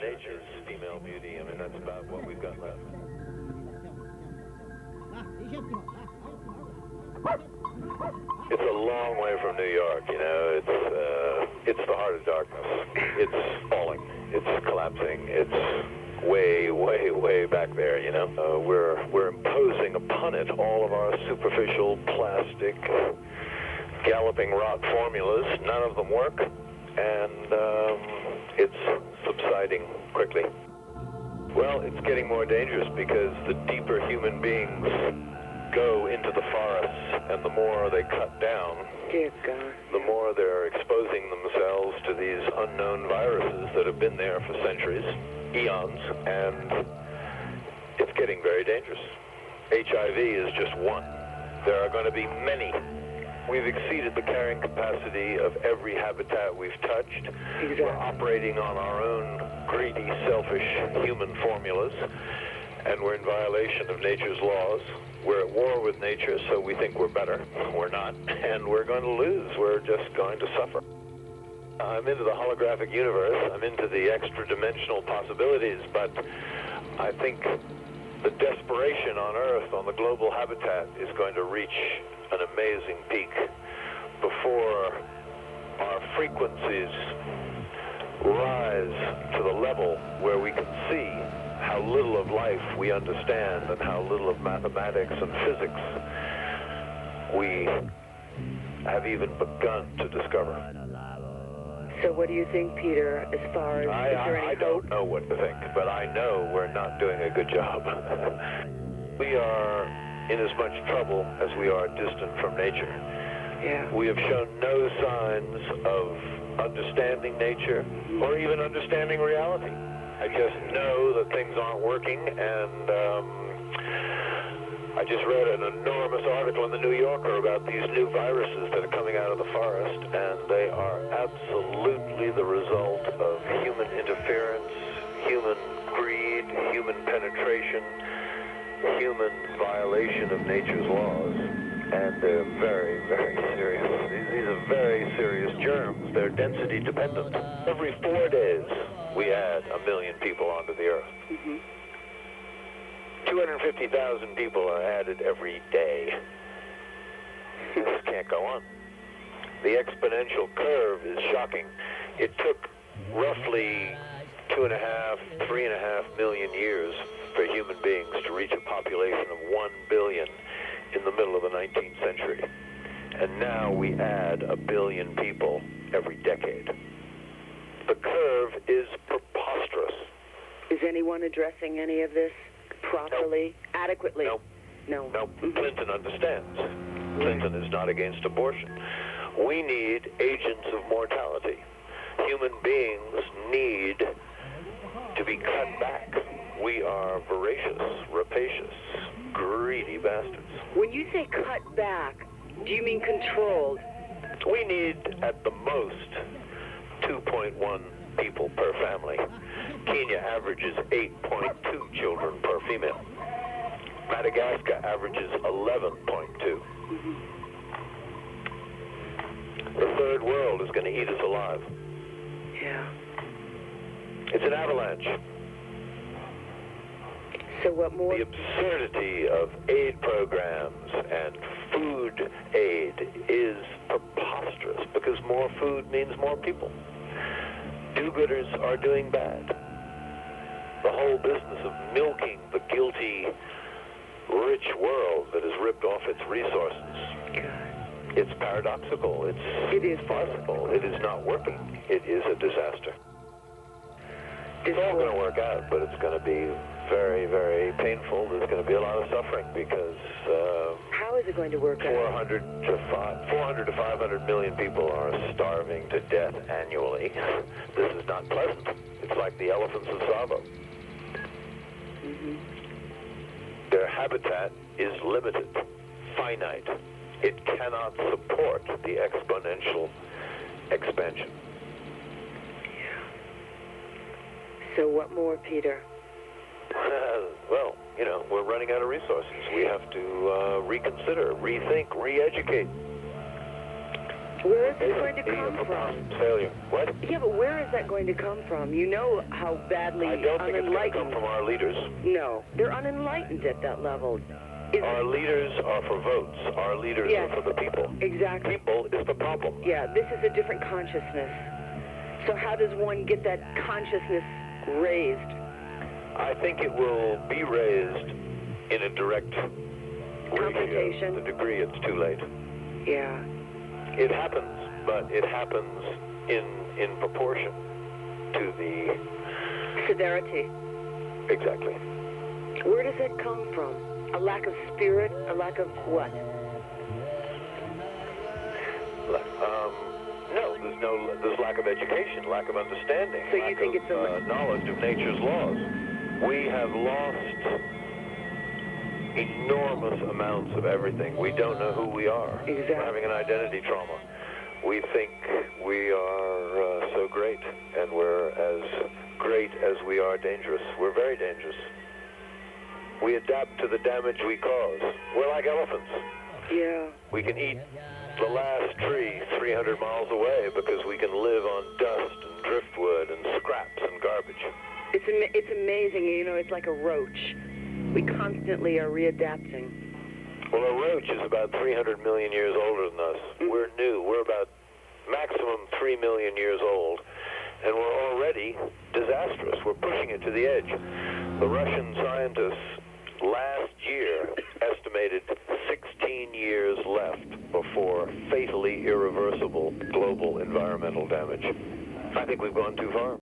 nature's female beauty. I mean, that's about what we've got left. It's a long way from New York, you know. It's the heart of darkness. It's falling. It's collapsing. It's way, way, way back there, you know. We're imposing upon it all of our superficial, plastic, galloping rot formulas. None of them work, and it's subsiding quickly. Well, it's getting more dangerous because the deeper human beings go into the forests, and the more they cut down, dear God, the more they're exposing themselves to these unknown viruses that have been there for centuries, eons, and it's getting very dangerous. HIV is just one. There are going to be many. We've exceeded the carrying capacity of every habitat we've touched. Exactly. We're operating on our own greedy, selfish human formulas, and we're in violation of nature's laws. We're at war with nature, so we think we're better. We're not, and we're going to lose. We're just going to suffer. I'm into the holographic universe. I'm into the extra-dimensional possibilities, but I think the desperation on Earth, on the global habitat, is going to reach an amazing peak before our frequencies rise to the level where we can see how little of life we understand and how little of mathematics and physics we have even begun to discover. So what do you think, Peter, as far as I don't know what to think, but I know we're not doing a good job. We are in as much trouble as we are distant from nature. Yeah. We have shown no signs of understanding nature or even understanding reality. I just know that things aren't working, and I just read an enormous article in the New Yorker about these new viruses that are coming out of the forest, and they are absolutely the result of human interference, human greed, human penetration, human violation of nature's laws, and they're very, very serious. These are very serious germs. They're density dependent. Every 4 days, we add 1 million people onto the Earth. Mm-hmm. 250,000 people are added every day. This can't go on. The exponential curve is shocking. It took roughly 2.5, 3.5 million years for human beings to reach a population of 1 billion in the middle of the 19th century. And now we add 1 billion people every decade. The curve is preposterous. Is anyone addressing any of this properly, adequately? No. No. No. Mm-hmm. Clinton understands. Clinton is not against abortion. We need agents of mortality. Human beings need to be cut back. We are voracious, rapacious, greedy bastards. When you say cut back, do you mean controlled? We need, at the most, 2.1 people per family. Kenya averages 8.2 children per female. Madagascar averages 11.2. Mm-hmm. The third world is going to eat us alive. Yeah. It's an avalanche. So what more? The absurdity of aid programs and food aid is preposterous because more food means more people. Do-gooders are doing bad. The whole business of milking the guilty, rich world that has ripped off its resources. God. It's paradoxical. It is farcical. It is not working. It is a disaster. It's all going to work out, but it's going to be very, very painful. There's going to be a lot of suffering because how is it going to work out? 400 to 500 million people are starving to death annually. This is not pleasant. It's like the elephants of Savo. Mm-hmm. Their habitat is limited, finite. It cannot support the exponential expansion. So what more, Peter? Well, you know, we're running out of resources. We have to reconsider, rethink, re-educate. Where is this going to come from? Failure. What? Yeah, but where is that going to come from? You know how badly I don't think it's going to come unenlightened. from our leaders. No, they're unenlightened at that level. Our leaders are for votes. Our leaders Yes. are for the people. Exactly. People is the problem. Yeah, this is a different consciousness. So how does one get that consciousness raised? I think it will be raised in a direct Computation. ratio. The degree it's too late. Yeah. It happens, but it happens in proportion to the... Severity. Exactly. Where does that come from? A lack of spirit? A lack of what? No, there's lack of education, lack of understanding, So you lack think of it's a... knowledge of nature's laws. We have lost enormous amounts of everything. We don't know who we are. Exactly. We're having an identity trauma. We think we are so great, and we're as great as we are dangerous. We're very dangerous. We adapt to the damage we cause. We're like elephants. Yeah. We can eat the last tree 300 miles away because we can live on dust and driftwood and scraps and garbage. It's amazing, you know, it's like a roach. We constantly are readapting. Well, a roach is about 300 million years older than us. We're new. We're about maximum 3 million years old, and we're already disastrous. We're pushing it to the edge. The Russian scientists last year estimated 16 years left before fatally irreversible global environmental damage. I think we've gone too far.